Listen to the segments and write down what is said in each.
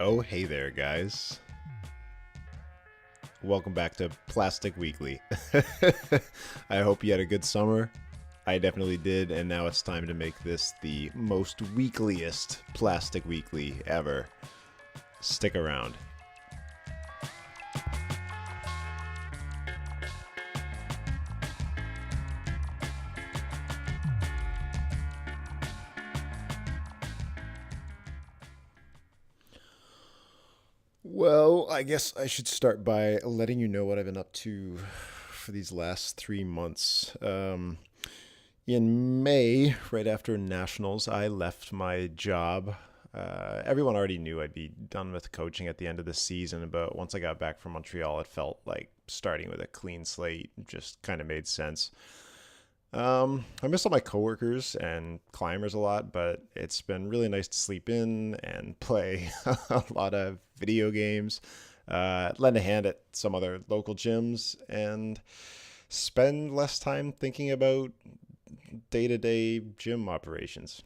Oh, hey there, guys. Welcome back to Plastic Weekly. I hope you had a good summer. I definitely did, and now it's time to make this the most weekliest Plastic Weekly ever. Stick around. Well, I guess I should start by letting you know what I've been up to for these last 3 months. In May, right after Nationals, I left my job. Everyone already knew I'd be done with coaching at the end of the season, but once I got back from Montreal, it felt like starting with a clean slate just kind of made sense. I miss all my coworkers and climbers a lot, but it's been really nice to sleep in and play a lot of video games, lend a hand at some other local gyms, and spend less time thinking about day to day gym operations.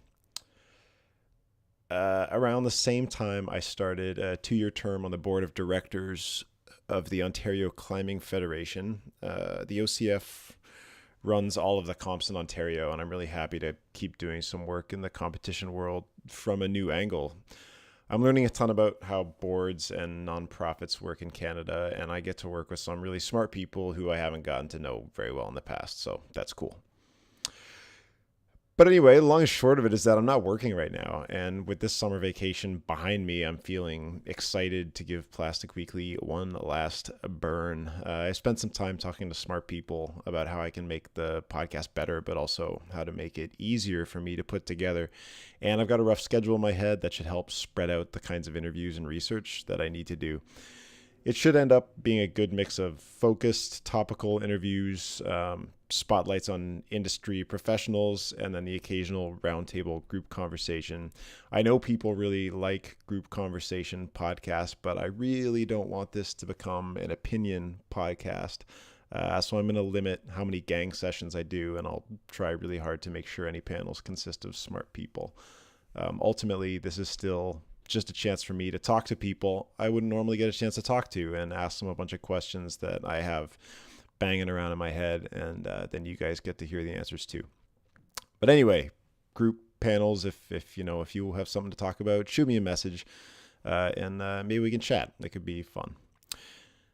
Around the same time, I started a 2 year term on the board of directors of the Ontario Climbing Federation. The OCF runs all of the comps in Ontario, and I'm really happy to keep doing some work in the competition world from a new angle. I'm learning a ton about how boards and nonprofits work in Canada, and I get to work with some really smart people who I haven't gotten to know very well in the past, so that's cool. But anyway, the long and short of it is that I'm not working right now. And with this summer vacation behind me, I'm feeling excited to give Plastic Weekly one last burn. I spent some time talking to smart people about how I can make the podcast better, but also how to make it easier for me to put together. And I've got a rough schedule in my head that should help spread out the kinds of interviews and research that I need to do. It should end up being a good mix of focused, topical interviews, spotlights on industry professionals, and then the occasional roundtable group conversation. I know people really like group conversation podcasts, but I really don't want this to become an opinion podcast. So I'm going to limit how many gang sessions I do, and I'll try really hard to make sure any panels consist of smart people. Ultimately, this is still just a chance for me to talk to people I wouldn't normally get a chance to talk to and ask them a bunch of questions that I have banging around in my head, and then you guys get to hear the answers too. But anyway, group panels, if you have something to talk about, shoot me a message, and maybe we can chat. It could be fun.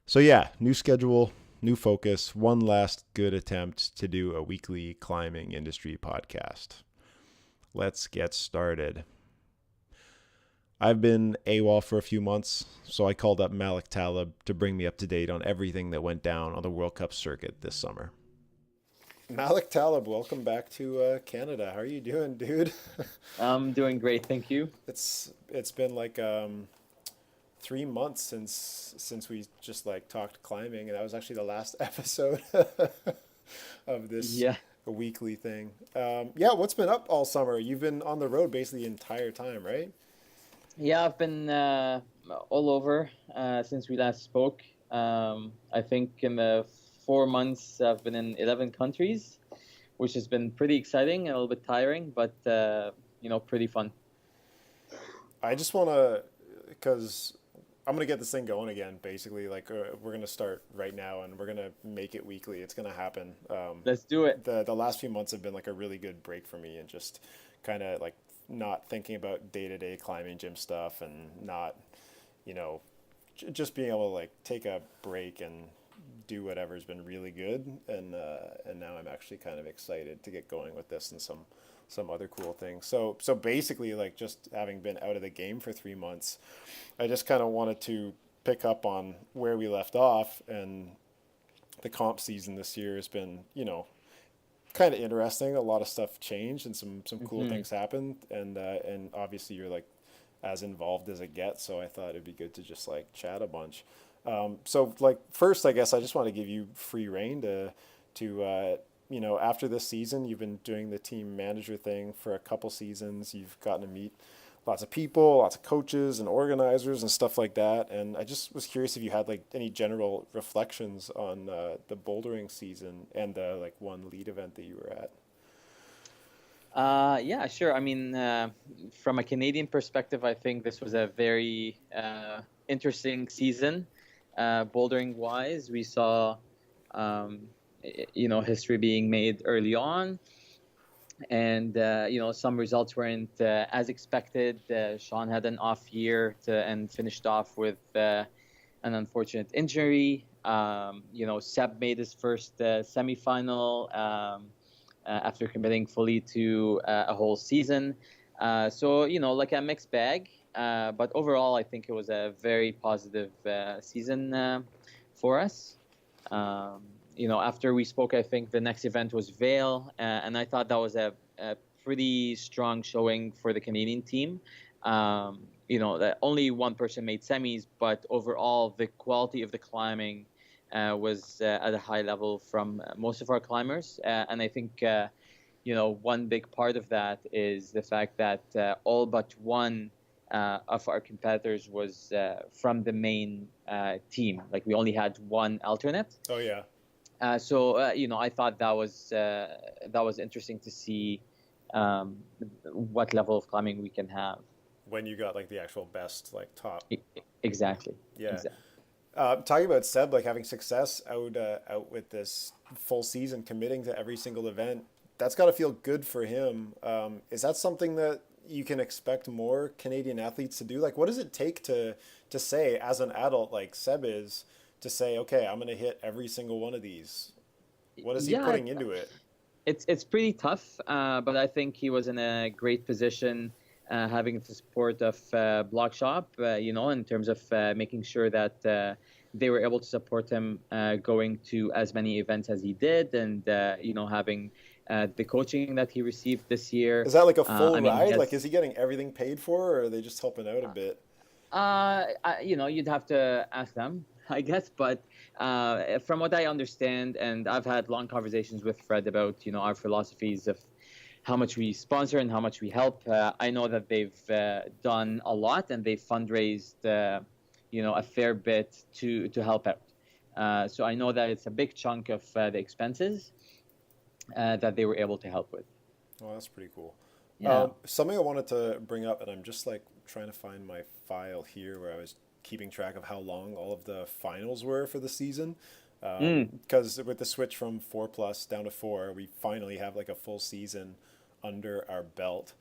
So yeah, new schedule, new focus, one last good attempt to do a weekly climbing industry podcast. Let's get started. I've been AWOL for a few months, so I called up Malek Taleb to bring me up to date on everything that went down on the World Cup circuit this summer. Malek Taleb, welcome back to Canada. How are you doing, dude? I'm doing great, thank you. It's been like 3 months since we just like talked climbing, and that was actually the last episode of this Yeah, weekly thing. Yeah, what's been up all summer? You've been on the road basically the entire time, right? yeah, I've been all over since we last spoke. I think in the 4 months I've been in 11 countries, which has been pretty exciting and a little bit tiring, but pretty fun. I just want to, because I'm gonna get this thing going again. Basically, like we're gonna start right now, and we're gonna make it weekly. It's gonna happen. Let's do it. The last few months have been like a really good break for me, and just kind of like not thinking about day to day climbing gym stuff, and not, you know, just being able to like take a break and do whatever's been really good, and now I'm actually kind of excited to get going with this and some other cool things. So basically, like just having been out of the game for 3 months, I just kind of wanted to pick up on where we left off, and the comp season this year has been, kind of interesting. A lot of stuff changed, and some cool Hmm. things happened, and obviously you're like as involved as it gets. So I thought it'd be good to just like chat a bunch. So like first, I guess I just want to give you free reign to after this season, you've been doing the team manager thing for a couple seasons. You've gotten to meet lots of people, lots of coaches and organizers and stuff like that. And I just was curious if you had like any general reflections on the bouldering season and the like one lead event that you were at. Yeah, sure. I mean, from a Canadian perspective, I think this was a very interesting season. Bouldering wise, we saw, um, history being made early on, and some results weren't as expected. Sean had an off year and finished off with an unfortunate injury. Seb made his first semifinal after committing fully to a whole season. So, like a mixed bag. But overall, I think it was a very positive season for us. Um, After we spoke, I think the next event was Vale, and I thought that was a pretty strong showing for the Canadian team. That only one person made semis, but overall, the quality of the climbing was at a high level from most of our climbers. And I think, one big part of that is the fact that all but one of our competitors was from the main team. Like we only had one alternate. Oh yeah. I thought that was interesting to see um, what level of climbing we can have. When you got like the actual best like top. Exactly. Yeah. Exactly. Talking about Seb like having success out with this full season, committing to every single event, that's got to feel good for him. Is that something that you can expect more Canadian athletes to do? Like, what does it take to say as an adult like Seb is to say, okay, I'm going to hit every single one of these? What is he Yeah, putting into it? it's pretty tough, but I think he was in a great position, having the support of Block Shop, in terms of making sure that they were able to support him going to as many events as he did, and having the coaching that he received this year. Is that like a full I mean, he ride? Like, has. is he getting everything paid for, or are they just helping out a bit? You'd have to ask them, I guess. But from what I understand, and I've had long conversations with Fred about, our philosophies of how much we sponsor and how much we help. I know that they've done a lot and they've fundraised, a fair bit to help out. So I know that it's a big chunk of the expenses that they were able to help with. Oh, that's pretty cool. Yeah. Something I wanted to bring up, and I'm just like trying to find my file here where I was keeping track of how long all of the finals were for the season. Mm, Because with the switch from 4+ down to 4, we finally have like a full season under our belt.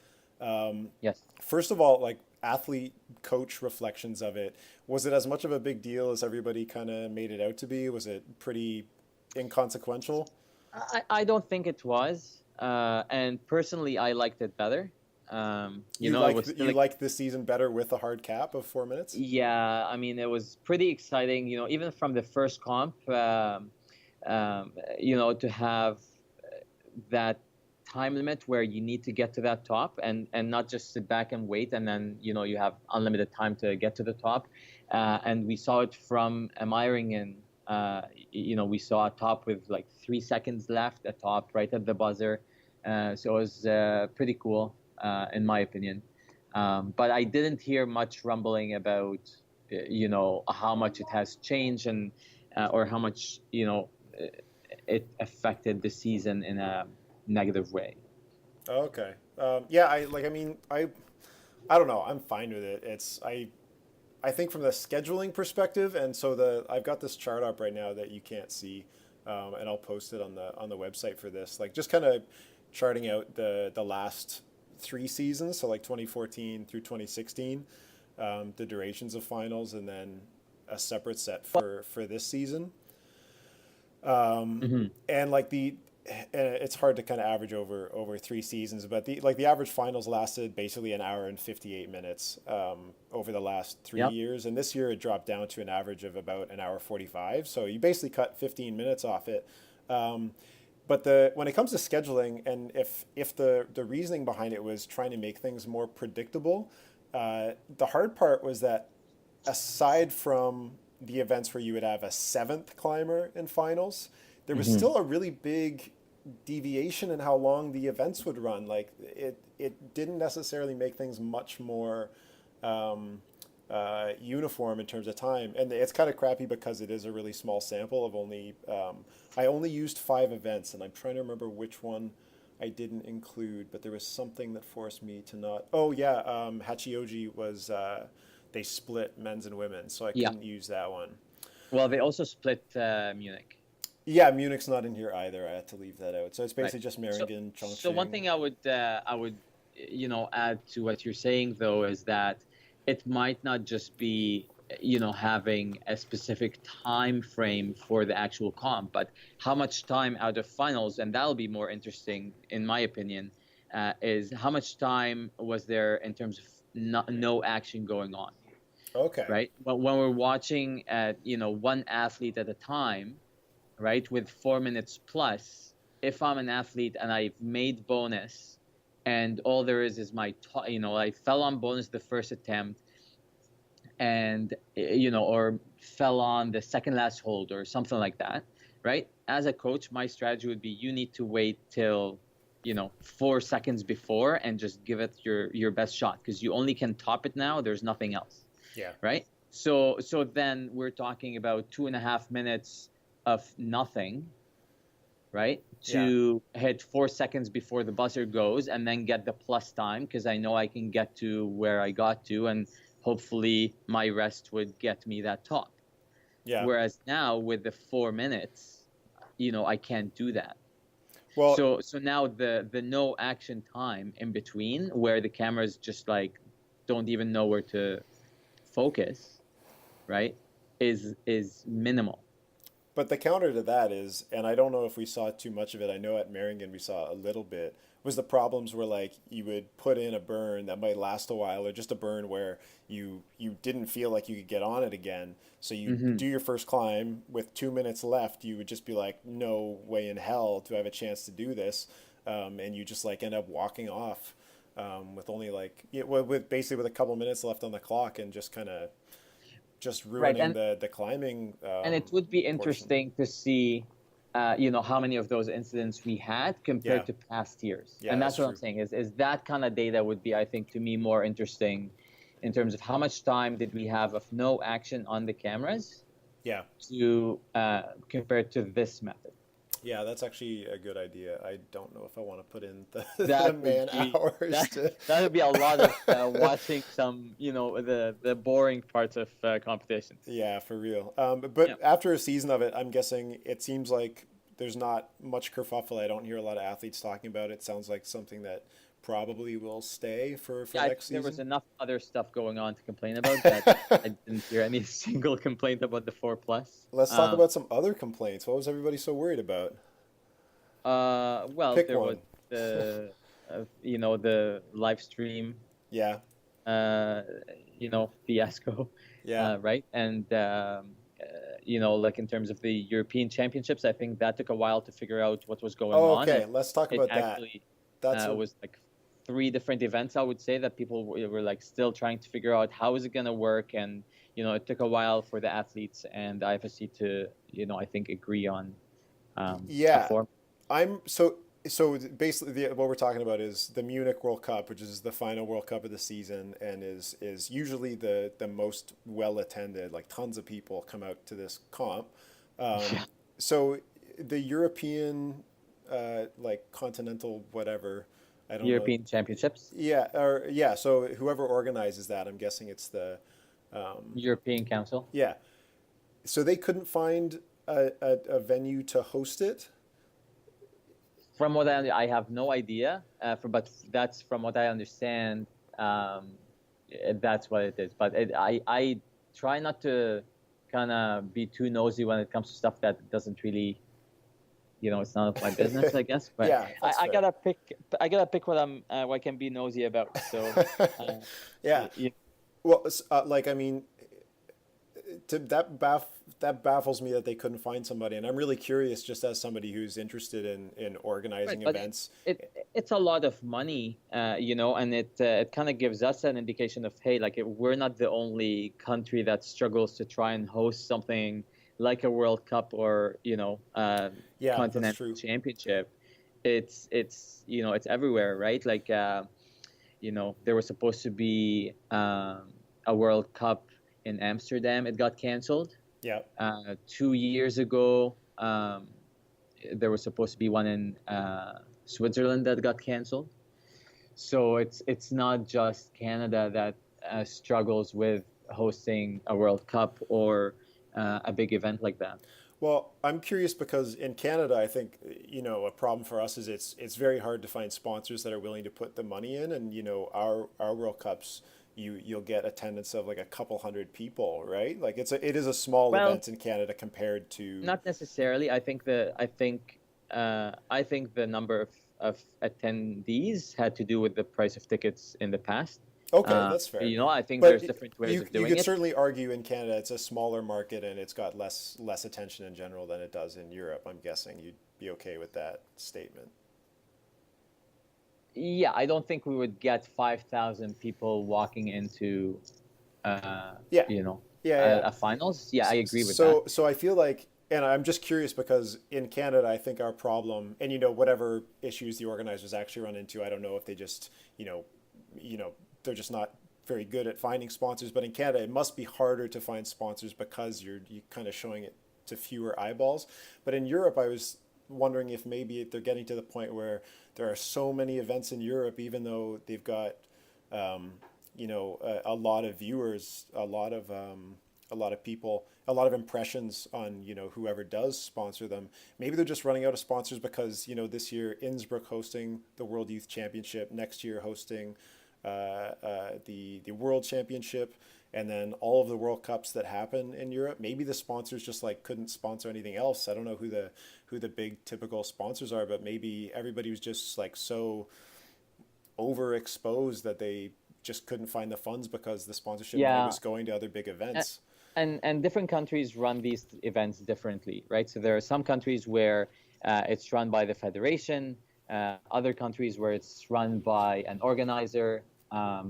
yes. First of all, like athlete coach reflections of it, was it as much of a big deal as everybody kind of made it out to be? Was it pretty inconsequential? I don't think it was. And personally, I liked it better. It was still You like this season better with a hard cap of 4 minutes? yeah, I mean, it was pretty exciting, even from the first comp, to have that time limit where you need to get to that top and not just sit back and wait and then, you have unlimited time to get to the top. And we saw it from Meiringen. We saw a top with like 3 seconds left, a top right at the buzzer. So it was pretty cool, in my opinion. But I didn't hear much rumbling about, how much it has changed and or how much, it affected the season in a negative way. Oh, okay. Yeah, I like. I mean, I don't know. I'm fine with it. I think from the scheduling perspective, and so I've got this chart up right now that you can't see, and I'll post it on the website for this. Like just kind of charting out the last 3 seasons, so like 2014 through 2016, the durations of finals, and then a separate set for this season. Hmm. And like it's hard to kind of average over 3 seasons, but the average finals lasted basically an hour and 58 minutes over the last three Yep. years, and this year it dropped down to an average of about an hour 45. So you basically cut 15 minutes off it. But when it comes to scheduling, and if the reasoning behind it was trying to make things more predictable, the hard part was that aside from the events where you would have a seventh climber in finals, there was Hmm. still a really big deviation in how long the events would run. Like it didn't necessarily make things much more um, uniform in terms of time, and it's kind of crappy because it is a really small sample of only. I only used 5 events, and I'm trying to remember which one I didn't include, but there was something that forced me to not. Oh yeah, Hachioji was they split men's and women's, so I Yeah. couldn't use that one. Well, they also split Munich. Yeah, Munich's not in here either. I had to leave that out. So it's Right. basically just So, Meiringen, so one Chongqing. thing I would, add to what you're saying though is that it might not just be, having a specific time frame for the actual comp, but how much time out of finals, and that'll be more interesting in my opinion, is how much time was there in terms of no action going on, Okay. right? But when we're watching at, one athlete at a time, right, with 4 minutes plus, if I'm an athlete and I've made bonus and all there is my, I fell on bonus the first attempt and, or fell on the second last hold or something like that, right? As a coach, my strategy would be you need to wait till, 4 seconds before and just give it your best shot because you only can top it now. There's nothing else, Yeah. right? So then we're talking about 2.5 minutes of nothing, right? To hit 4 seconds before the buzzer goes and then get the plus time because I know I can get to where I got to and hopefully my rest would get me that top. Yeah. Whereas now with the 4 minutes, I can't do that. Well, So now the no action time in between where the cameras just like don't even know where to focus, right, is minimal. but the counter to that is, and I don't know if we saw too much of it. I know at Meiringen we saw a little bit. Was the problems where like you would put in a burn that might last a while, or just a burn where you didn't feel like you could get on it again. So you Mm-hmm. do your first climb with 2 minutes left. You would just be like, no way in hell do I have a chance to do this, and you just like end up walking off with only like with basically with a couple minutes left on the clock and just kind of just Right. ruining the climbing And it would be portion. interesting to see, how many of those incidents we had Yeah, compared to past years. yeah, And that's that's what I'm true. saying is that kind of data would be, I think, to me more interesting in terms of how much time did we have of no action on the cameras Yeah, to compared to this method. yeah, that's actually a good idea. I don't know if I want to put in the That would man be hours that to. that would be a lot of watching some, the boring parts of competitions. Yeah, for real. Yeah. But after a season of it, I'm guessing it seems like there's not much kerfuffle. I don't hear a lot of athletes talking about it. Sounds like something that probably will stay for Yeah, I next think there was season. enough other stuff going on to complain about that I didn't hear any single complaint about the 4 plus. Let's talk about some other complaints. What was everybody so worried about? Well, Pick there was one. the, the live stream, Yeah, uh, fiasco, yeah. right? And, like in terms of the European Championships, I think that took a while to figure out what was going Oh, on. okay. Let's talk It about that. actually That's a was like 3 different events, I would say, that people were like still trying to figure out how is it going to work. And, it took a while for the athletes and the IFSC to, I think, agree on a yeah. form. I'm so basically what we're talking about is the Munich World Cup, which is the final World Cup of the season and is usually the most well attended. Like tons of people come out to this comp. Yeah. So the European like continental whatever, I don't know. European Championships, Yeah, or yeah, so whoever organizes that, I'm guessing it's the European Council. yeah. So they couldn't find a venue to host it. From what I have no idea, but that's from what I understand. That's what it is. But I try not to kind of be too nosy when it comes to stuff that doesn't really, it's none of my business, I guess. But Yeah, that's I fair. gotta pick what I can be nosy about. So, uh, Yeah. yeah, Well, like I mean, that baffles me that they couldn't find somebody, and I'm really curious, just as somebody who's interested in right. organizing But events. it's a lot of money, and it kind of gives us an indication of, hey, like we're not the only country that struggles to try and host something like a World Cup or Yeah, that's continental true. championship. It's everywhere, right? Like there was supposed to be a World Cup in Amsterdam. It got canceled. Yeah, 2 years ago, there was supposed to be one in Switzerland that got canceled. So it's not just Canada that struggles with hosting a World Cup or a big event like that. Well, I'm curious because in Canada, I think, a problem for us is it's very hard to find sponsors that are willing to put the money in, and our World Cups, you'll get attendance of like a couple hundred people, right? Like it is a small Well, event in Canada compared to. not necessarily. I think the number of attendees had to do with the price of tickets in the past. Okay, that's fair. I think But there's different ways you of you doing could it. certainly argue in Canada it's a smaller market and it's got less attention in general than it does in Europe. I'm guessing you'd be okay with that statement. Yeah, I don't think we would get 5,000 people walking into, uh, Yeah, you know, yeah, yeah. a finals. Yeah, I agree with that. So I feel like, and I'm just curious because in Canada, I think our problem, and whatever issues the organizers actually run into, I don't know if they just, they're just not very good at finding sponsors. But in Canada, it must be harder to find sponsors because you kind of showing it to fewer eyeballs. But in Europe, I was wondering if maybe they're getting to the point where there are so many events in Europe, even though they've got a lot of viewers, a lot of people, a lot of impressions on whoever does sponsor them. Maybe they're just running out of sponsors because this year Innsbruck hosting the World Youth Championship, next year hosting the World Championship, and then all of the World Cups that happen in Europe. Maybe the sponsors just like couldn't sponsor anything else. I don't know who the big typical sponsors are, but maybe everybody was just like so overexposed that they just couldn't find the funds because the sponsorship money Yeah, was going to other big a- events. and different countries run these events differently, right? So there are some countries where it's run by the federation, other countries where it's run by an organizer.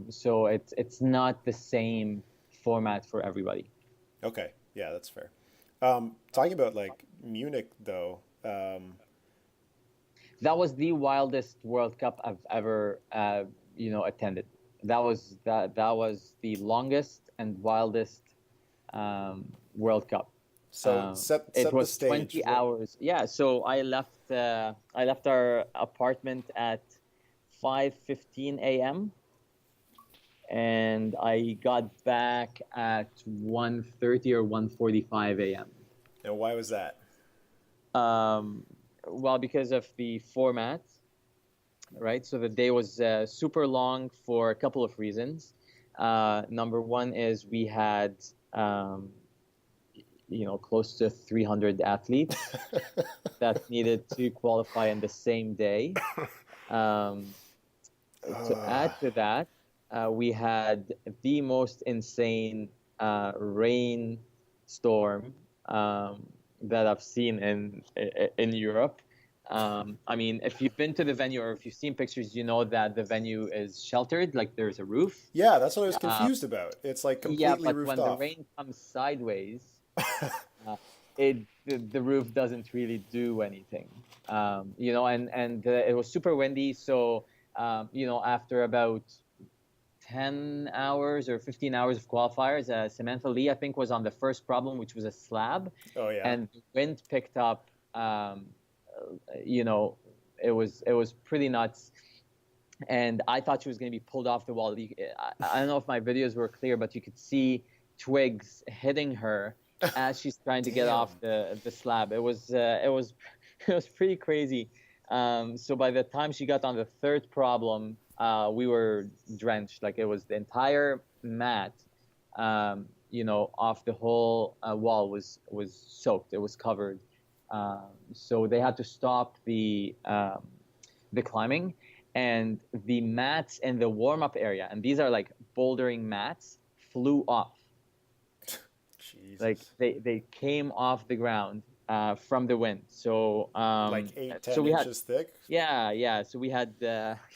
So it's not the same format for everybody. Okay, yeah, that's fair. Talking about like Munich though, That was the wildest World Cup I've ever attended. That was the longest and wildest World Cup. so It set the was stage. 20 What? hours. Yeah, so I left our apartment at 5:15 a.m. and I got back at 1:30 or 1:45 a.m. And why was that? Um, well, because of the format, right? So the day was super long for a couple of reasons. Number one is we had, um, close to 300 athletes that needed to qualify in the same day. Um, to add to that, we had the most insane rain storm that I've seen in Europe. I mean, if you've been to the venue or if you've seen pictures, you know that the venue is sheltered, like there's a roof. Yeah, that's what I was Uh, confused about. It's like yeah, completely but roofed when the off. rain comes sideways, uh, the roof doesn't really do anything. And it was super windy, so after about 10 hours or 15 hours of qualifiers, Samantha Lee, I think, was on the first problem, which was a slab, Oh yeah. and the wind picked up. You know, it was pretty nuts, and I thought she was going to be pulled off the wall. I don't know if my videos were clear, but you could see twigs hitting her as she's trying to get off Damn. the slab. It was it was pretty crazy. So by the time she got on the third problem, we were drenched. Like it was the entire mat, off the whole wall was soaked. It was covered. So they had to stop the climbing, and the mats in the warm up area, and these are like bouldering mats, flew off. Like Jesus. they came off the ground from the wind. So Like eight, so ten we had inches thick. yeah. So we had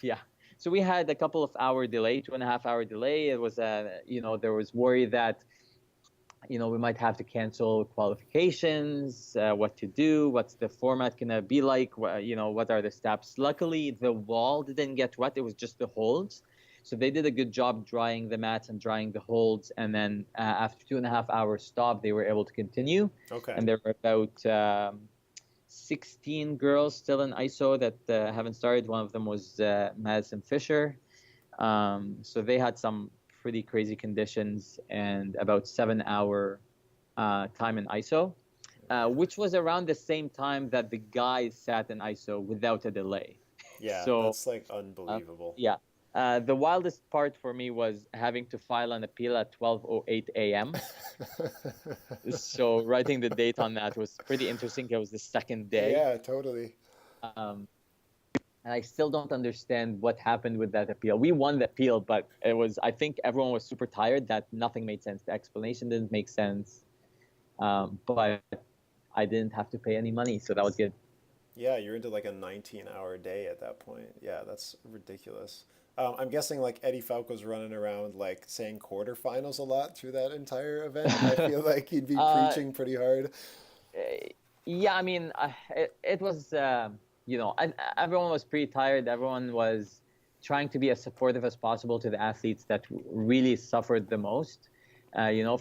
yeah. So we had a couple of hour delay, 2.5 hour delay. It was there was worry that we might have to cancel qualifications, what to do, what's the format gonna be like, what are the steps. Luckily, the wall didn't get wet; it was just the holds. So they did a good job drying the mats and drying the holds, and then after 2.5 hours stop, they were able to continue. Okay. And there were about 16 girls still in ISO that haven't started. One of them was Madison Fisher. So they had some pretty crazy conditions and about 7 hour time in ISO, which was around the same time that the guys sat in ISO without a delay. Yeah, So that's like unbelievable. yeah. The wildest part for me was having to file an appeal at 12:08 a.m. So writing the date on that was pretty interesting. It was the second day. Yeah, totally. Um, and I still don't understand what happened with that appeal. We won the appeal, but I think everyone was super tired that nothing made sense. The explanation didn't make sense. But I didn't have to pay any money, so that was good. Yeah, you're into like a 19-hour day at that point. Yeah, that's ridiculous. I'm guessing like Eddie Falco's running around like saying quarterfinals a lot through that entire event. I feel like he'd be uh, preaching pretty hard. yeah, I mean, it was, everyone was pretty tired. Everyone was trying to be as supportive as possible to the athletes that really suffered the most.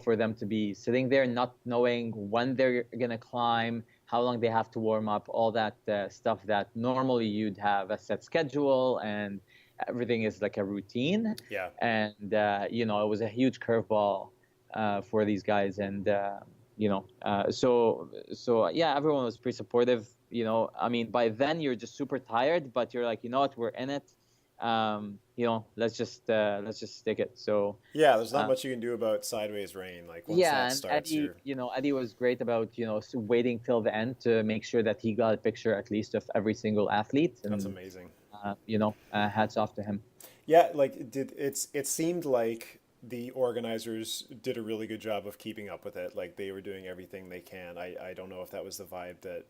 For them to be sitting there, not knowing when they're going to climb, how long they have to warm up, all that stuff that normally you'd have a set schedule and everything is like a routine. Yeah. And, it was a huge curveball for these guys. And, so yeah, everyone was pretty supportive. I mean, by then you're just super tired, but you're like, you know what, we're in it. Let's just stick it. So Yeah, there's not much you can do about sideways rain. Like once yeah, that and starts, Eddie, you're Eddie was great about waiting till the end to make sure that he got a picture at least of every single athlete, that's and amazing. hats off to him. Yeah, like it seemed like the organizers did a really good job of keeping up with it. Like they were doing everything they can. I don't know if that was the vibe that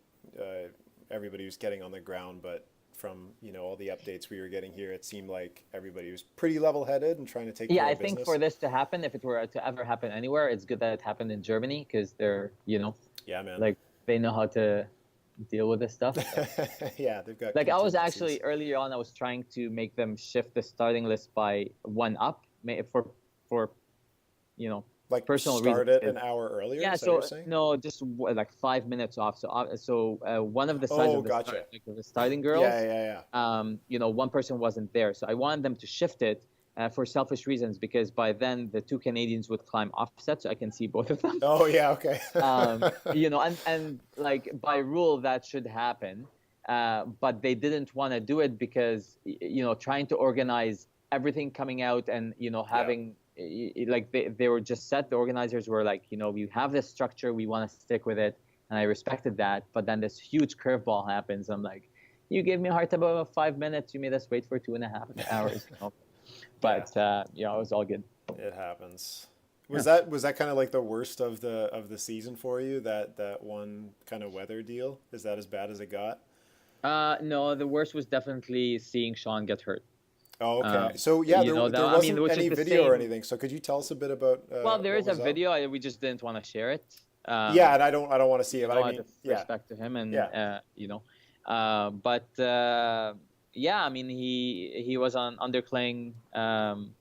everybody was getting on the ground, but from all the updates we were getting here, it seemed like everybody was pretty level-headed and trying to take Yeah, care I of think business. for this to happen, if it were to ever happen anywhere, it's good that it happened in Germany because they're, Yeah, man. like they know how to deal with this stuff. Yeah, they've got Like I was contingencies. actually earlier on, I was trying to make them shift the starting list by one up, for you know Like personal reasons. start it an hour earlier. Yeah, Is that what you're so saying? no, just like 5 minutes off. So one of the sides Oh, of the start, gotcha. like the starting Yeah, girls, yeah, yeah. one person wasn't there, so I wanted them to shift it for selfish reasons because by then the two Canadians would climb offset, so I can see both of them. Oh, yeah. Okay. And like by rule that should happen, but they didn't want to do it because trying to organize everything coming out and Yeah. having like they were just set. The organizers were like, we have this structure, we want to stick with it, and I respected that. But then this huge curveball happens. I'm like, you gave me a hard time about 5 minutes. You made us wait for 2.5 hours. Yeah. But it was all good. It happens. Yeah. Was that kind of like the worst of the season for you? That one kind of weather deal? Is that as bad as it got? No, the worst was definitely seeing Sean get hurt. Oh, okay. So yeah, That there I mean, wasn't which is any the video or same. anything. So could you tell us a bit about Well, there what is a was up? video. We just didn't want to share it. Yeah, and I don't want to see it, but I Out mean, of yeah, respect to him, and yeah. but yeah, I mean, he was on underclaying, on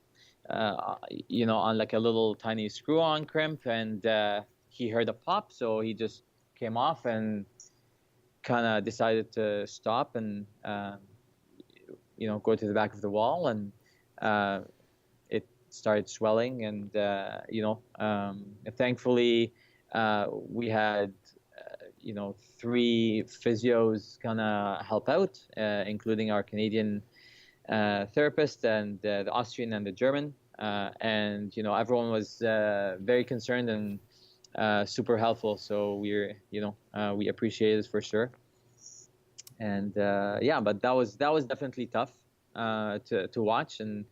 like a little tiny screw-on crimp, and he heard a pop, so he just came off and kind of decided to stop and go to the back of the wall, and it started swelling, and thankfully we had 3 physios kind of help out, including our Canadian therapist and the Austrian and the German, and everyone was very concerned and super helpful. So we appreciate it for sure. And yeah, but that was definitely tough to watch, and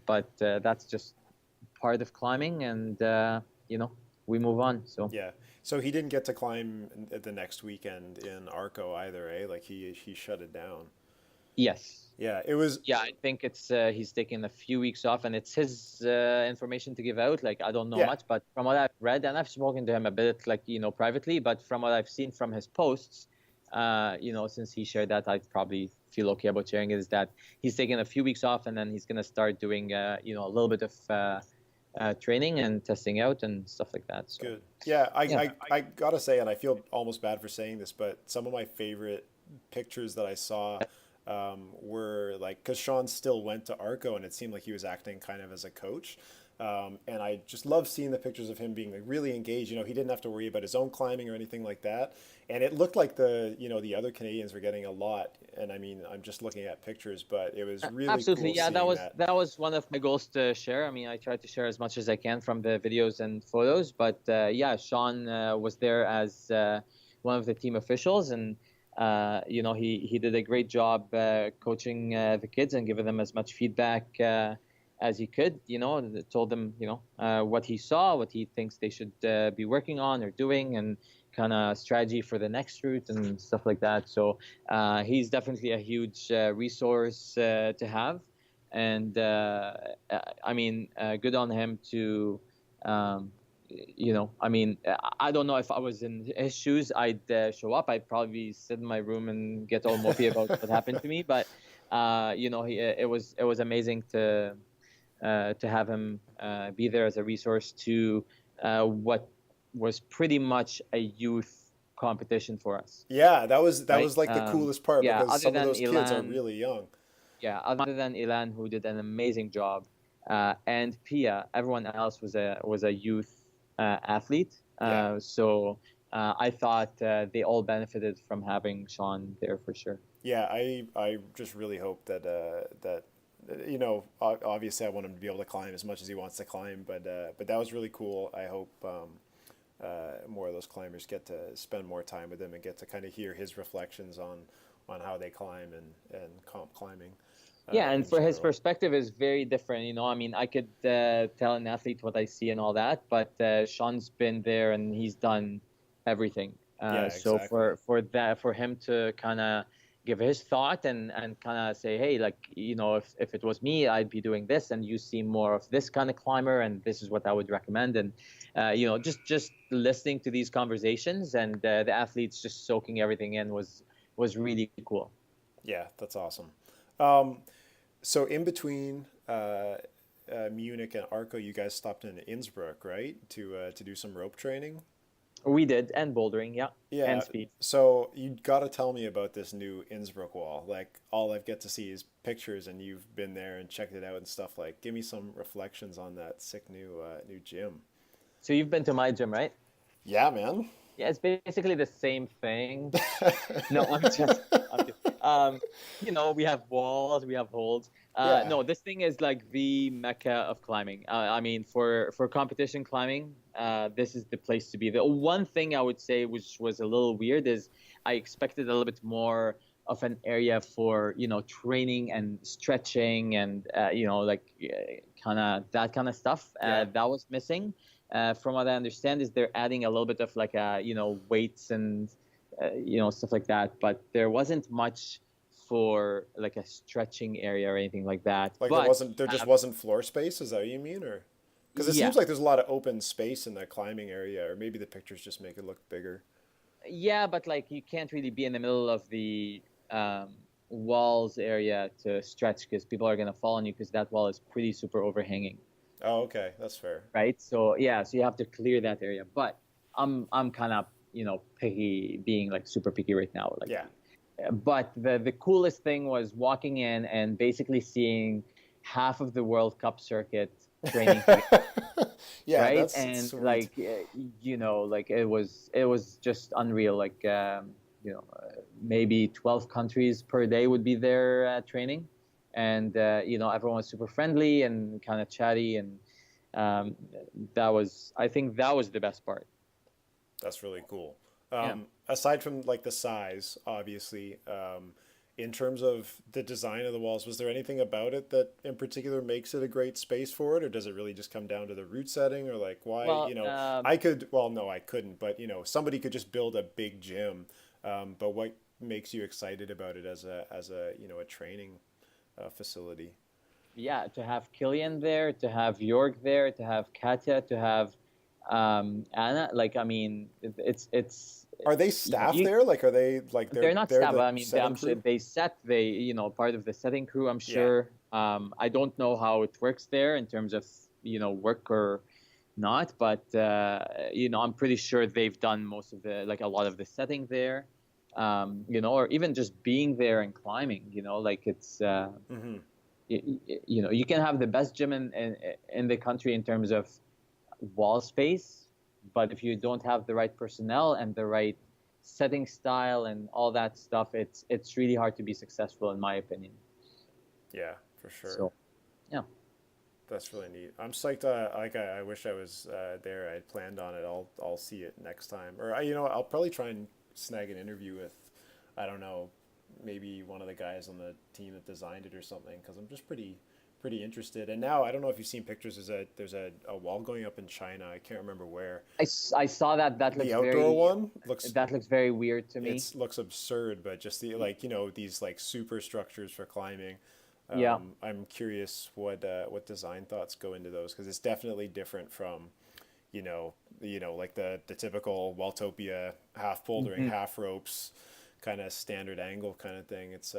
but that's just part of climbing, and we move on. So Yeah. So he didn't get to climb the next weekend in Arco either, eh? Like he shut it down. yes. Yeah, it was. Yeah, I think it's he's taking a few weeks off, and it's his information to give out. Like I don't know Yeah, much, but from what I've read, and I've spoken to him a bit, like privately, but from what I've seen from his posts, since he shared that, I'd probably feel okay about sharing it. Is that he's taking a few weeks off, and then he's gonna start doing a little bit of training and testing out and stuff like that. So Good. Yeah, yeah. I gotta say, and I feel almost bad for saying this, but some of my favorite pictures that I saw were like, because Sean still went to Arco, and it seemed like he was acting kind of as a coach. And I just love seeing the pictures of him being like really engaged. You know, he didn't have to worry about his own climbing or anything like that. And it looked like the other Canadians were getting a lot. And I mean, I'm just looking at pictures, but it was really Absolutely, cool yeah. seeing that. That was one of my goals to share. I mean, I tried to share as much as I can from the videos and photos, but yeah, Sean was there as one of the team officials, and he did a great job coaching the kids and giving them as much feedback as he could. Told them what he saw, what he thinks they should be working on or doing, and kind of strategy for the next route and stuff like that. So he's definitely a huge resource to have, and I mean, good on him to. I mean, I don't know if I was in his shoes, I'd show up. I'd probably sit in my room and get all mopey about what happened to me. But it was amazing to have him be there as a resource to what was pretty much a youth competition for us, Yeah, that right? was like the coolest part Yeah, because some of those kids are really young. other than Ilan, who did an amazing job, and Pia, everyone else was a youth athlete. Yeah. So I thought they all benefited from having Sean there for sure. Yeah, I just really hope that obviously I want him to be able to climb as much as he wants to climb, but that was really cool. I hope more of those climbers get to spend more time with him and get to kind of hear his reflections on how they climb and comp climbing Yeah, and in for his general. perspective is very different. I mean, I could tell an athlete what I see and all that, but Sean's been there and he's done everything. Yeah, So exactly. for him to kind of give his thought and kind of say, hey, like, if it was me, I'd be doing this, and you see more of this kind of climber, and this is what I would recommend. And just listening to these conversations and the athletes just soaking everything in was really cool. Yeah, that's awesome. Um, so in between Munich and Arco, you guys stopped in Innsbruck, right, to do some rope training. We did, and bouldering, yeah, and Yeah, speed. so you got to tell me about this new Innsbruck wall. Like all I've get to see is pictures, and you've been there and checked it out and stuff. Like, give me some reflections on that sick new gym. So you've been to my gym, right? Yeah, man. Yeah, it's basically the same thing. No, I'm just, we have walls, we have holds. Yeah. No, this thing is like the mecca of climbing. I mean, for competition climbing, this is the place to be. The one thing I would say, which was a little weird, is I expected a little bit more of an area for, training and stretching and, like kind of that kind of stuff. Yeah. That was missing. From what I understand, is they're adding a little bit of like weights and stuff like that, but there wasn't much for like a stretching area or anything like that. Like But there just wasn't floor space. Is that what you mean, or because it yeah, seems like there's a lot of open space in that climbing area, or maybe the pictures just make it look bigger. yeah, but like you can't really be in the middle of the walls area to stretch because people are gonna fall on you because that wall is pretty super overhanging, Oh, okay, that's fair. right? So yeah, so you have to clear that area. But I'm kind of picky, being like super picky right now, like. Yeah. But the coolest thing was walking in and basically seeing half of the World Cup circuit training together, Yeah, right? that's And sweet. like like it was just unreal. Like maybe 12 countries per day would be there training, and everyone was super friendly and kind of chatty, and um, I think that was the best part. That's really cool. Yeah. Aside from like the size, obviously, in terms of the design of the walls, was there anything about it that in particular makes it a great space for it, or does it really just come down to the route setting, or like why, Well, I could, well, no, I couldn't, but somebody could just build a big gym, but what makes you excited about it as a a training facility? yeah, to have Killian there, to have York there, to have Katya, to have Anna. Like, I mean, it's Are they you know staff you there? Like, are they like they're not they're staff. the I mean, setting I'm sure crew? they part of the setting crew. I'm Yeah. sure. I don't know how it works there in terms of work or not, but I'm pretty sure they've done most of like a lot of the setting there, or even just being there and climbing, like it's Hmm. you can have the best gym in the country in terms of wall space, but if you don't have the right personnel and the right setting style and all that stuff, it's really hard to be successful in my opinion. Yeah, for sure. So yeah. That's really neat. I'm psyched. I wish I was there. I had planned on it. I'll see it next time, or I'll probably try and snag an interview with, I don't know, maybe one of the guys on the team that designed it or something, because I'm just pretty interested. And now I don't know if you've seen pictures. There's a wall going up in China. I can't remember where. I saw that. The outdoor one That looks very weird to me. looks absurd, but just the like these like super structures for climbing. Yeah. I'm curious what design thoughts go into those, because it's definitely different from like the typical Walltopia half bouldering, Hmm. half ropes, kind of standard angle kind of thing. It's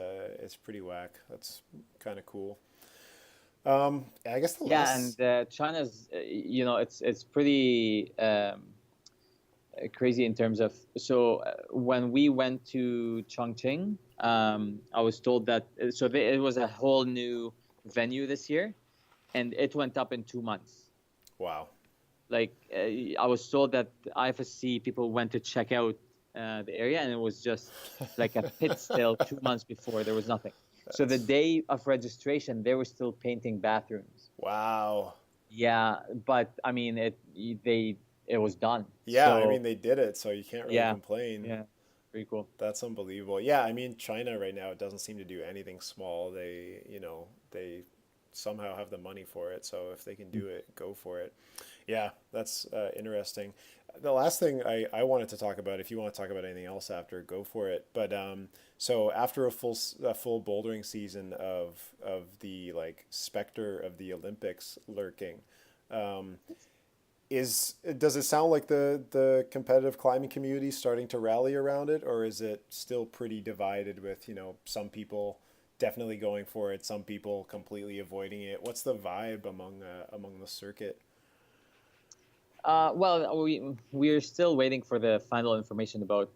pretty whack. That's kind of cool. I guess the Yeah, last. and China's, it's pretty crazy in terms of. So when we went to Chongqing, I was told that it was a whole new venue this year, and it went up in 2 months. Wow. Like I was told that IFSC people went to check out the area, and it was just like a pit still 2 months before. There was nothing. So the That's day of registration, they were still painting bathrooms. wow. Yeah, but I mean, it was done. Yeah, I So mean they did it, so you can't really yeah, complain. yeah, pretty cool. That's unbelievable. Yeah, I mean China right now, it doesn't seem to do anything small. They somehow have the money for it, so if they can do it, go for it. Yeah, that's interesting. The last thing I wanted to talk about, if you want to talk about anything else after, go for it. But so after a full bouldering season of the like specter of the Olympics lurking, um, does it sound like the competitive climbing community is starting to rally around it, or is it still pretty divided with some people definitely going for it, some people completely avoiding it? What's the vibe among the circuit? Well, we're still waiting for the final information about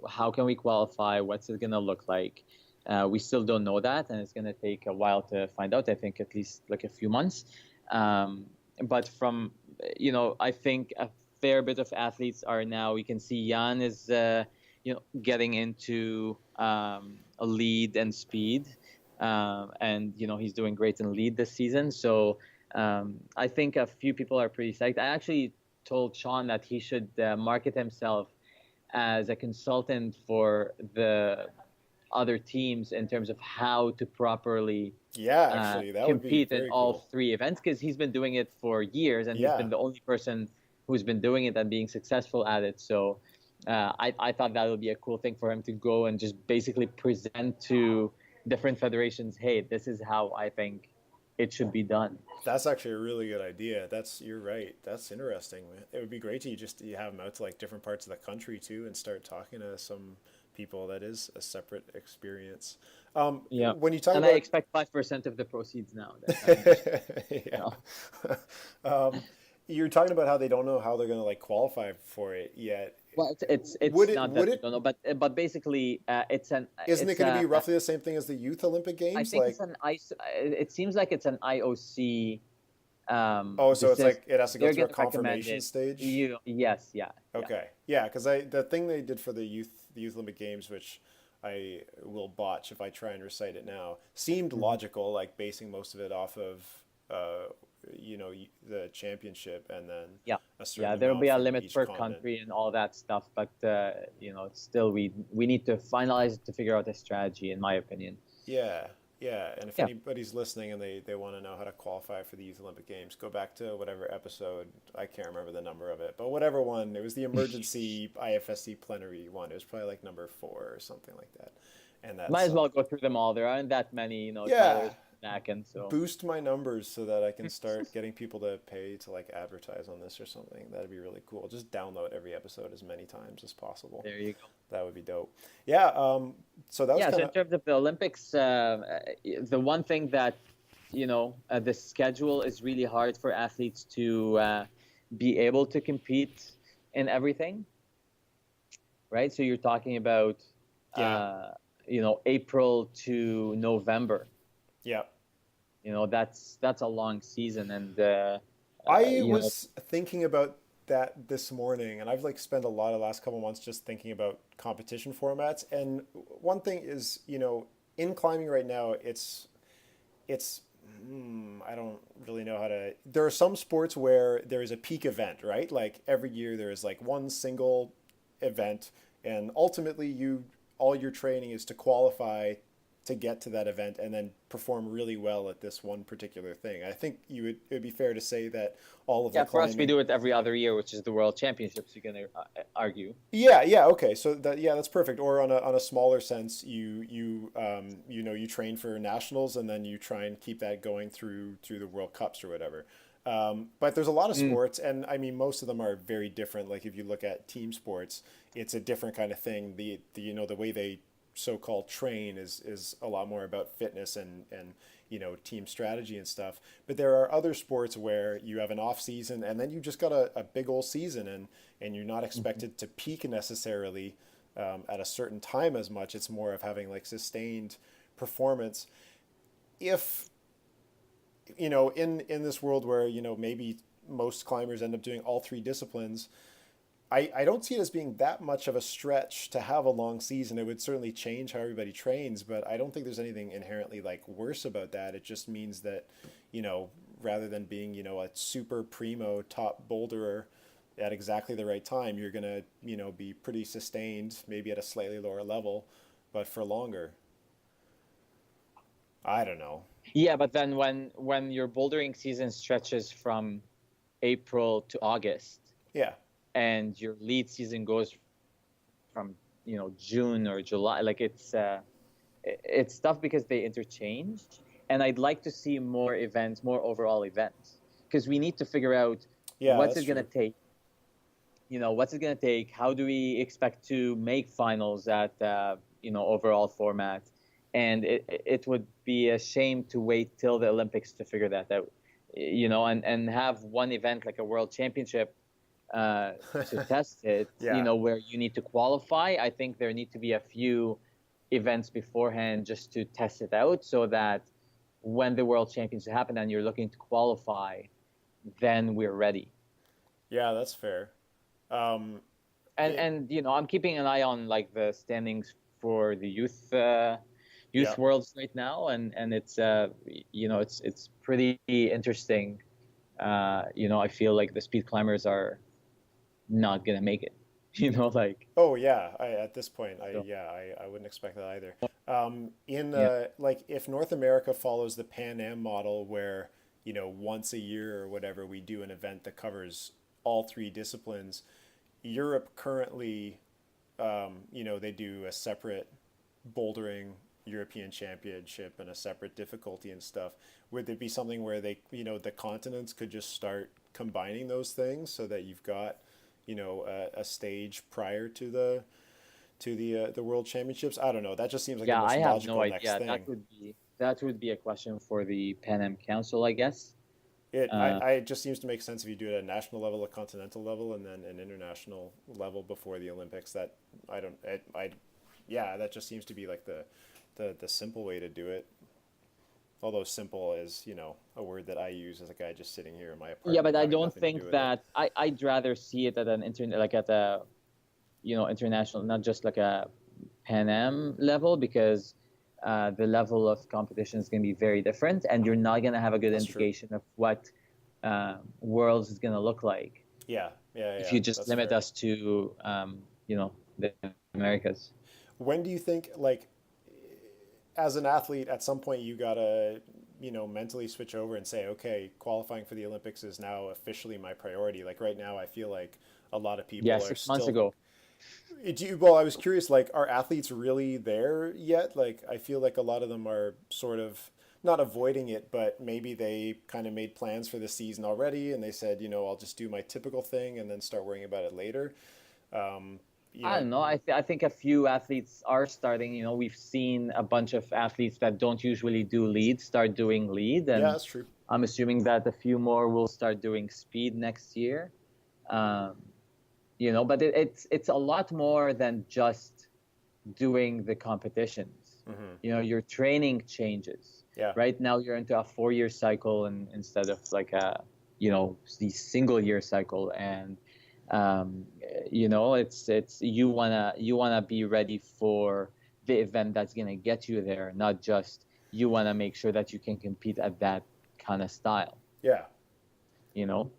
how can we qualify, what's it gonna look like. We still don't know that, and it's gonna take a while to find out. I think at least like a few months. Um, but from I think a fair bit of athletes are now. We can see Jan is getting into a lead and speed, and he's doing great in lead this season. So I think a few people are pretty psyched. I actually told Sean that he should market himself as a consultant for the other teams in terms of how to properly Yeah, actually, that would be compete in very all cool. three events, because he's been doing it for years and he's Yeah, been the only person who's been doing it and being successful at it. So I thought that would be a cool thing for him to go and just basically present to different federations, hey, this is how I think it should be done. that's actually a really good idea. You're right. That's interesting. It would be great to you have them out to like different parts of the country too, and start talking to some people. That is a separate experience. Yeah. When you talk And I about expect 5% of the proceeds now. That I'm just, you yeah. know. um, you're talking about how they don't know how they're going to like qualify for it yet. Well, Would it's it not would that we it don't know, but basically, isn't it it's going to be a roughly the same thing as the Youth Olympic I Games? think it's Like, an I. It seems like it's an IOC oh, so it's decision. like it has to go They're through a gonna recommend confirmation it. stage. Yes, yeah, yeah. Okay. Yeah, because the thing they did for the Youth Olympic Games, which I will botch if I try and recite it now, seemed Mhm. logical, like basing most of it off of uh, the championship and then Yeah, a certain yeah. There'll be amount a from limit each per continent. country and all that stuff, but still we need to finalize it to figure out a strategy, in my opinion. Yeah, yeah. And if Yeah. anybody's listening and they want to know how to qualify for the Youth Olympic Games, go back to whatever episode. I can't remember the number of it, but whatever one. It was the emergency IFSC plenary one. It was probably like number 4 or something like that. And Might that's as well go through them all. There aren't that many, yeah. Tyler's back, and so Boost my numbers so that I can start getting people to pay to like advertise on this or something. That'd be really cool. Just download every episode as many times as possible. there you go. That would be dope. Yeah. So that was Yeah, so kind in of terms of the Olympics, the one thing that the schedule is really hard for athletes to be able to compete in everything, right? So you're talking about, Yeah. uh, April to November. Yeah. That's a long season, and I you know, was thinking about that this morning, and I've like spent a lot of the last couple months just thinking about competition formats. And one thing is, in climbing right now, it's I don't really know how to. There are some sports where there is a peak event, right? Like every year there is like one single event, and ultimately you all your training is to qualify to get to that event and then perform really well at this one particular thing. I think it would be fair to say that all of the yeah, for us we climbing. do it every other year, which is the World Championships. You can argue. Yeah, yeah, okay. So that's perfect. Or on a smaller sense, you train for nationals and then you try and keep that going through the World Cups or whatever. But there's a lot of Mm. sports, and I mean most of them are very different. Like if you look at team sports, it's a different kind of thing. The way they so-called train is a lot more about fitness and team strategy and stuff. But there are other sports where you have an off season and then you just got a big old season, and you're not Mhm. expected to peak necessarily at a certain time as much. It's more of having like sustained performance. If in this world where maybe most climbers end up doing all three disciplines, I don't see it as being that much of a stretch to have a long season. It would certainly change how everybody trains, but I don't think there's anything inherently like worse about that. It just means that, rather than being, a super primo top boulderer at exactly the right time, you're gonna, be pretty sustained, maybe at a slightly lower level, but for longer. I don't know. Yeah, but then when your bouldering season stretches from April to August, Yeah, and your lead season goes from June or July, like it's tough because they interchange, and I'd like to see more events, more overall events, because we need to figure out yeah, what's that's it going to true. take. What's it going to take? How do we expect to make finals at overall format? And it would be a shame to wait till the Olympics to figure that out. And have one event like a World Championship uh, to test it, Yeah. where you need to qualify. I think there need to be a few events beforehand just to test it out, so that when the World Championships happen and you're looking to qualify, then we're ready. Yeah, that's fair. Um, And it, I'm keeping an eye on like the standings for the yeah. youth worlds right now, and it's pretty interesting. I feel like the speed climbers are not gonna make it. Like Oh yeah, at this point, so. I wouldn't expect that either. In Yeah. like if North America follows the Pan Am model, where once a year or whatever we do an event that covers all three disciplines, Europe currently, they do a separate bouldering European Championship and a separate difficulty and stuff. Would there be something where the continents could just start combining those things so that you've got, a stage prior to the World Championships? I don't know. That just seems like the Yeah, I most have no logical next idea. That thing. would be that would be a question for the Pan Am Council, I guess. Uh, It just seems to make sense if you do it at a national level, a continental level, and then an international level before the Olympics. That I don't, yeah, that just seems to be like the simple way to do it. Although simple is, a word that I use as a guy just sitting here in my yeah, apartment but I having don't nothing to do think with it. that I'd rather see it at an internet, like at a international, not just like a Pan Am level, because the level of competition is going to be very different, and you're not going to have a good That's true. indication of what Worlds is going to look like Yeah, yeah, if yeah. you just That's limit fair. us to the Americas. When do you think, like, as an athlete, at some point you gotta, mentally switch over and say, okay, qualifying for the Olympics is now officially my priority. Like right now, I feel like a lot of Yeah, people are 6 months still. ago. Well, I was curious, like, are athletes really there yet? Like, I feel like a lot of them are sort of not avoiding it, but maybe they kind of made plans for the season already and they said, I'll just do my typical thing and then start worrying about it later. I don't know. I think a few athletes are starting. We've seen a bunch of athletes that don't usually do lead start doing lead, Yeah, and that's true. I'm assuming that a few more will start doing speed next year. Um, but it's a lot more than just doing the competitions. Your training changes. Yeah. Right now you're into a 4-year cycle and instead of like the single year cycle, and it's you wanna be ready for the event that's gonna get you there, not just you wanna make sure that you can compete at that kind of style. Yeah. You know.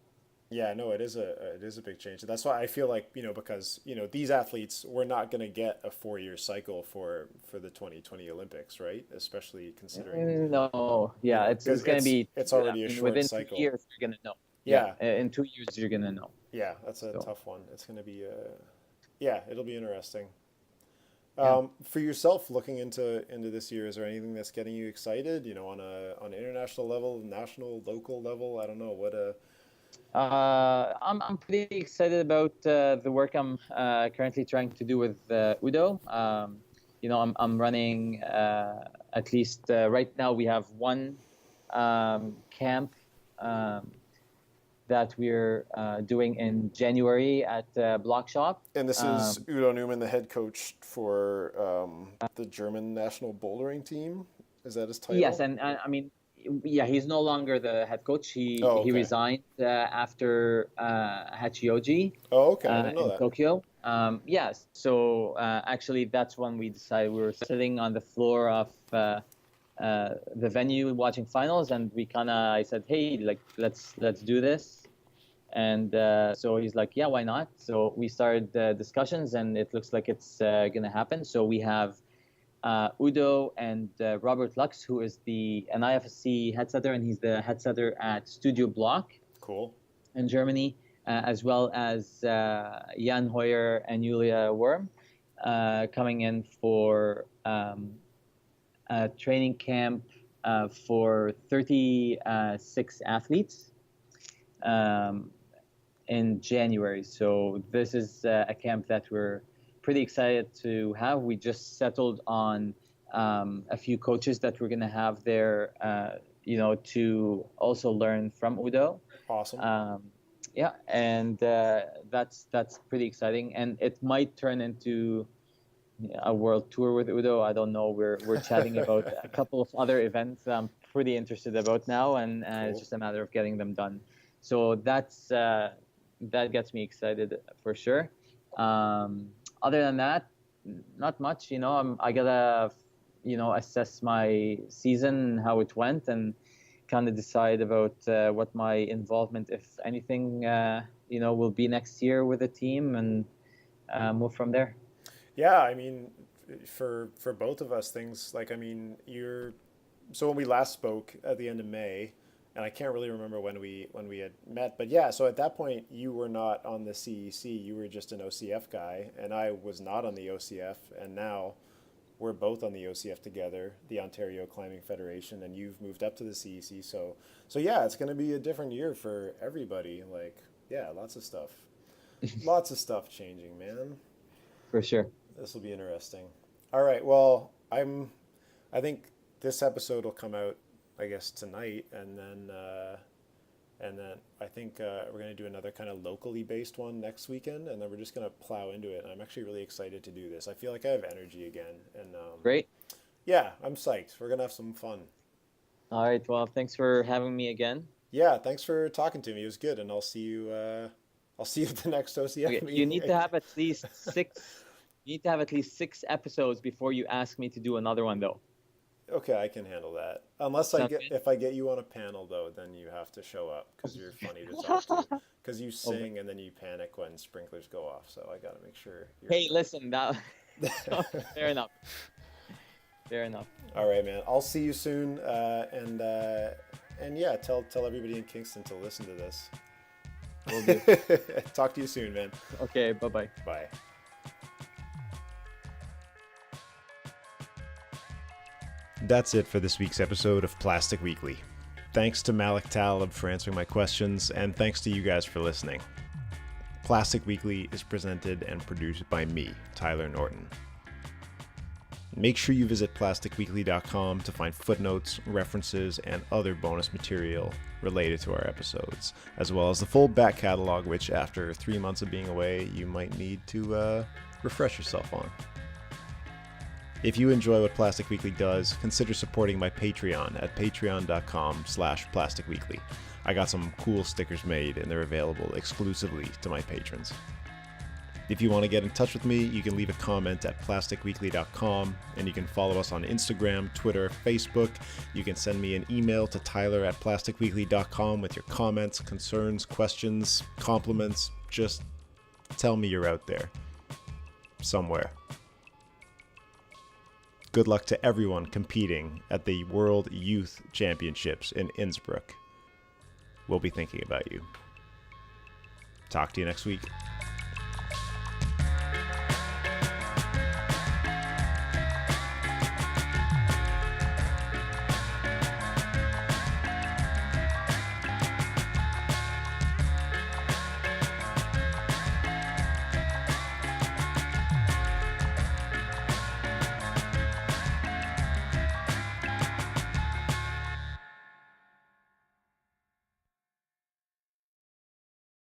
Yeah, no, it is a big change. That's why I feel like, because, these athletes, we're not going to get a 4-year cycle for the 2020 Olympics, right? Especially considering, No, yeah, it's because gonna be. it's already a short Within cycle. 2 years you're gonna know. Yeah, Yeah. in 2 years you're gonna know. Yeah, that's a So tough one. It's going to be yeah, it'll be interesting. yeah. For yourself, looking into this year, is there anything that's getting you excited? On an international level, national, local level? I don't know what. I'm pretty excited about the work I'm currently trying to do with Udo. I'm running at least right now we have one camp that we're doing in January at Block Shop. And this is Udo Newman, the head coach for the German national bouldering team. Is that his title? Yes, and I mean, yeah, he's no longer the head coach. He resigned after Hachioji Oh, okay. I didn't know in that. Tokyo. Yes, so actually, that's when we decided. We were sitting on the floor of the venue watching finals, and I said, hey, like let's do this. And so he's like, yeah, why not? So we started discussions, and it looks like it's gonna happen. So we have Udo and Robert Lux, who is an IFSC headsetter, and he's the headsetter at Studio Block. Cool. In Germany, as well as Jan Hoyer and Julia Worm coming in for a training camp for 36 athletes in January. So this is a camp that we're pretty excited to have. We just settled on a few coaches that we're going to have there, to also learn from Udo. Awesome. Yeah, and that's pretty exciting, and it might turn into a world tour with Udo. I don't know. We're chatting about a couple of other events that I'm pretty interested about now, and Cool. It's just a matter of getting them done. So that gets me excited for sure. Other than that, not much. I gotta, assess my season, how it went, and kind of decide about what my involvement, if anything, will be next year with the team, and move from there. Yeah, I mean, for both of us, things like, so when we last spoke at the end of May, and I can't really remember when we had met, but yeah, so at that point you were not on the CEC, you were just an OCF guy, and I was not on the OCF, and now we're both on the OCF together, the Ontario Climbing Federation, and you've moved up to the CEC, so yeah, it's going to be a different year for everybody. Like, yeah, lots of stuff changing, man. For sure. This will be interesting. All right, well, I think this episode will come out, I guess, tonight, and then I think we're going to do another kind of locally based one next weekend, and then we're just going to plow into it. And I'm actually really excited to do this. I feel like I have energy again, and Great. Yeah, I'm psyched. We're going to have some fun. All right. Well, thanks for having me again. Yeah, thanks for talking to me. It was good, and I'll see you. I'll see you at the next OCF meeting. You need to have at least 6. You need to have at least 6 episodes before you ask me to do another one, though. Okay, I can handle that. If I get you on a panel, though, then you have to show up because you're funny to talk to. Because you sing and then you panic when sprinklers go off. So I got to make sure. Hey, listen, fair enough. Fair enough. All right, man. I'll see you soon. And yeah, tell everybody in Kingston to listen to this. Will do. Talk to you soon, man. Okay. Bye-bye. Bye. That's it for this week's episode of Plastic Weekly. Thanks to Malek Taleb for answering my questions, and thanks to you guys for listening. Plastic Weekly is presented and produced by me, Tyler Norton. Make sure you visit plasticweekly.com to find footnotes, references, and other bonus material related to our episodes, as well as the full back catalog, which after 3 months of being away, you might need to refresh yourself on. If you enjoy what Plastic Weekly does, consider supporting my Patreon at patreon.com/plasticweekly. I got some cool stickers made, and they're available exclusively to my patrons. If you want to get in touch with me, you can leave a comment at plasticweekly.com, and you can follow us on Instagram, Twitter, Facebook. You can send me an email to tyler@plasticweekly.com with your comments, concerns, questions, compliments. Just tell me you're out there. Somewhere. Good luck to everyone competing at the World Youth Championships in Innsbruck. We'll be thinking about you. Talk to you next week.